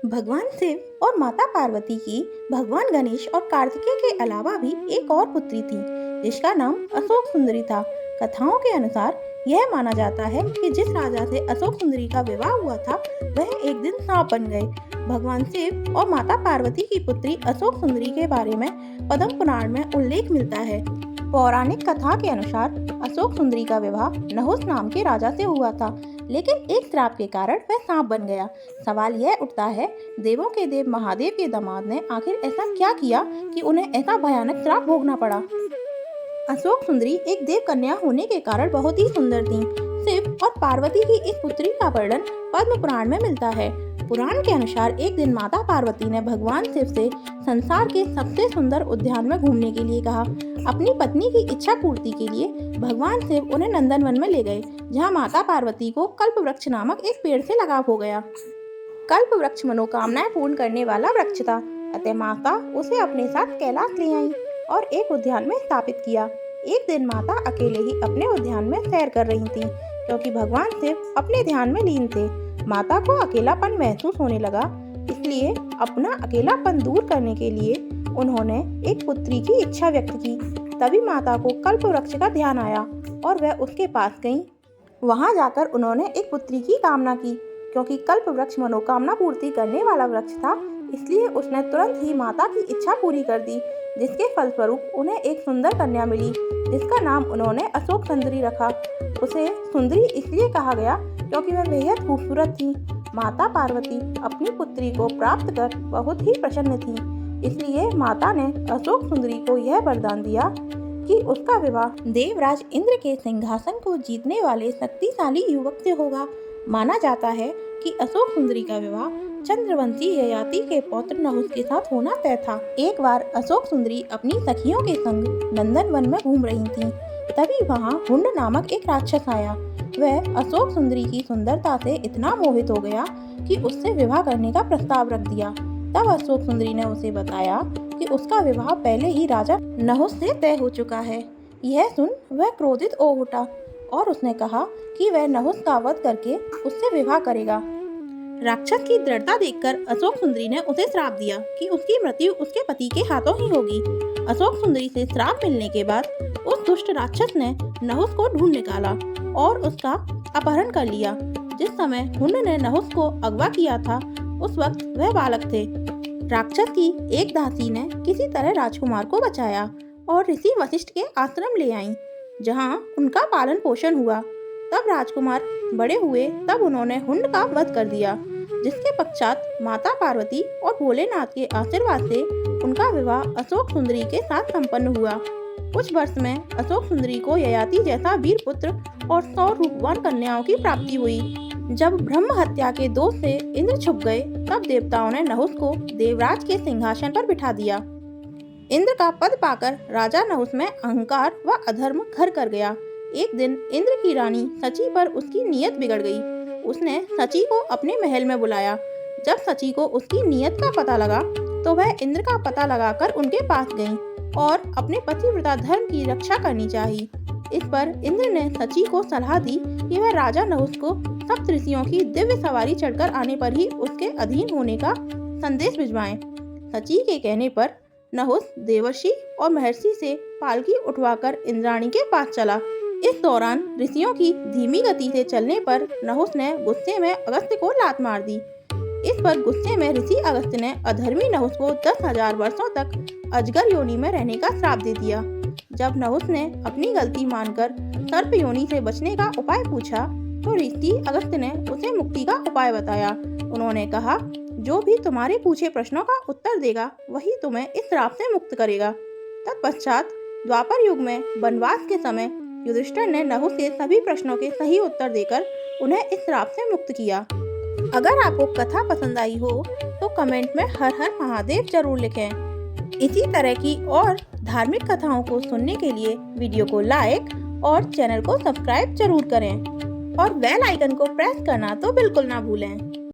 भगवान शिव और माता पार्वती की भगवान गणेश और कार्तिकेय के अलावा भी एक और पुत्री थी जिसका नाम अशोक सुंदरी था। कथाओं के अनुसार यह माना जाता है कि जिस राजा से अशोक सुंदरी का विवाह हुआ था वह एक दिन सांप बन गए। भगवान शिव और माता पार्वती की पुत्री अशोक सुंदरी के बारे में पद्म पुराण में उल्लेख मिलता है। पौराणिक कथा के अनुसार अशोक सुंदरी का विवाह नहुस नाम के राजा से हुआ था, लेकिन एक श्राप के कारण वह सांप बन गया। सवाल यह उठता है, देवों के देव महादेव के दामाद ने आखिर ऐसा क्या किया कि उन्हें ऐसा भयानक श्राप भोगना पड़ा। अशोक सुंदरी एक देव कन्या होने के कारण बहुत ही सुंदर थी। शिव और पार्वती की इस पुत्री का वर्णन पद्म पुराण में मिलता है। पुराण के अनुसार एक दिन माता पार्वती ने भगवान शिव से संसार के सबसे सुंदर उद्यान में घूमने के लिए कहा। अपनी पत्नी की इच्छा पूर्ति के लिए भगवान शिव उन्हें नंदनवन में ले गए, जहां माता पार्वती को कल्प वृक्ष नामक एक पेड़ से लगाव हो गया। कल्प वृक्ष मनोकामनाएं पूर्ण करने वाला वृक्ष था, अतः माता उसे अपने साथ कैलाश ले आई और एक उद्यान में स्थापित किया। एक दिन माता अकेले ही अपने उद्यान में सैर कर रही थी, क्योंकि भगवान शिव अपने ध्यान में लीन थे। माता को अकेलापन महसूस होने लगा, इसलिए अपना अकेलापन दूर करने के लिए उन्होंने एक पुत्री की इच्छा व्यक्त की। तभी माता को कल्प वृक्ष का ध्यान आया और वह उसके पास गईं। वहां जाकर उन्होंने एक पुत्री की कामना की। क्योंकि कल्प वृक्ष मनोकामना पूर्ति करने वाला वृक्ष था, इसलिए उसने तुरंत ही माता की इच्छा पूरी कर दी, जिसके फलस्वरूप उन्हें एक सुंदर कन्या मिली, जिसका नाम उन्होंने अशोक सुंदरी रखा। उसे सुंदरी इसलिए कहा गया क्योंकि वह बेहद खूबसूरत थी। माता पार्वती अपनी पुत्री को प्राप्त कर बहुत ही प्रसन्न थी, इसलिए माता ने अशोक सुंदरी को यह वरदान दिया कि उसका विवाह देवराज इंद्र के सिंहासन को जीतने वाले शक्तिशाली युवक से होगा। माना जाता है कि अशोक सुंदरी का विवाह चंद्रवंशी ययाति के पौत्र नहुस के साथ होना तय था। एक बार अशोक सुंदरी अपनी सखियों के संग नंदनवन में घूम रही थी। तभी वहां हुंड नामक एक राक्षस आया। वह अशोक सुंदरी की सुंदरता से इतना मोहित हो गया कि उससे विवाह करने का प्रस्ताव रख दिया। तब अशोक सुंदरी ने उसे बताया कि उसका विवाह पहले ही राजा नहुस से तय हो चुका है। यह सुन वह क्रोधित हो उठा और उसने कहा कि वह नहुस का वध करके उससे विवाह करेगा। राक्षस की दृढ़ता देखकर अशोक सुंदरी ने उसे श्राप दिया कि उसकी मृत्यु उसके पति के हाथों ही होगी। अशोक सुंदरी से श्राप मिलने के बाद उस दुष्ट राक्षस ने नहुस को ढूंढ निकाला और उसका अपहरण कर लिया। जिस समय हुंड ने नहुस को अगवा किया था, उस वक्त वह बालक थे। राक्षस की एक दासी ने किसी तरह राजकुमार को बचाया और ऋषि वशिष्ठ के आश्रम ले आई, जहां उनका पालन पोषण हुआ। तब राजकुमार बड़े हुए तब उन्होंने हुंड का वध कर दिया, जिसके पश्चात माता पार्वती और भोलेनाथ के आशीर्वाद से उनका विवाह अशोक सुंदरी के साथ संपन्न हुआ। कुछ वर्ष में अशोक सुंदरी को ययाति जैसा वीर पुत्र और 100 रूपवान कन्याओं की प्राप्ति हुई। जब ब्रह्म हत्या के दोष से इंद्र छुप गए, तब देवताओं ने नहुस को देवराज के सिंहासन पर बिठा दिया। इंद्र का पद पाकर राजा नहुस में अहंकार व अधर्म घर कर गया। एक दिन इंद्र की रानी सची पर उसकी नीयत बिगड़ गई। उसने सची को अपने महल में बुलाया। जब सची को उसकी नीयत का पता लगा, तो वह इंद्र का पता लगाकर उनके पास गई और अपने पतिव्रता धर्म की रक्षा करनी चाहिए। इस पर इंद्र ने सची को सलाह दी कि वह राजा नहुस को सप्त ऋषियों की दिव्य सवारी चढ़कर आने पर ही उसके अधीन होने का संदेश भिजवाएं। सची के कहने पर नहुस देवर्षि और महर्षि से पालकी उठवाकर इंद्राणी के पास चला। इस दौरान ऋषियों की धीमी गति से चलने पर नहुस ने गुस्से में अगस्त्य को लात मार दी। इस पर गुस्से में ऋषि अगस्त्य ने अधर्मी नहुस को 10,000 वर्षों तक अजगर योनि में रहने का श्राप दे दिया। जब नहुस ने अपनी गलती मानकर सर्प योनि से बचने का उपाय पूछा, तो ऋषि अगस्त्य ने उसे मुक्ति का उपाय बताया। उन्होंने कहा, जो भी तुम्हारे पूछे प्रश्नों का उत्तर देगा, वही तुम्हें इस श्राप से मुक्त करेगा। तत्पश्चात द्वापर युग में वनवास के समय युधिष्ठिर ने नहुस के सभी प्रश्नों के सही उत्तर देकर उन्हें इस श्राप से मुक्त किया। अगर आपको कथा पसंद आई हो तो कमेंट में हर हर महादेव जरूर लिखें। इसी तरह की और धार्मिक कथाओं को सुनने के लिए वीडियो को लाइक और चैनल को सब्सक्राइब जरूर करें और बेल आइकन को प्रेस करना तो बिल्कुल ना भूलें।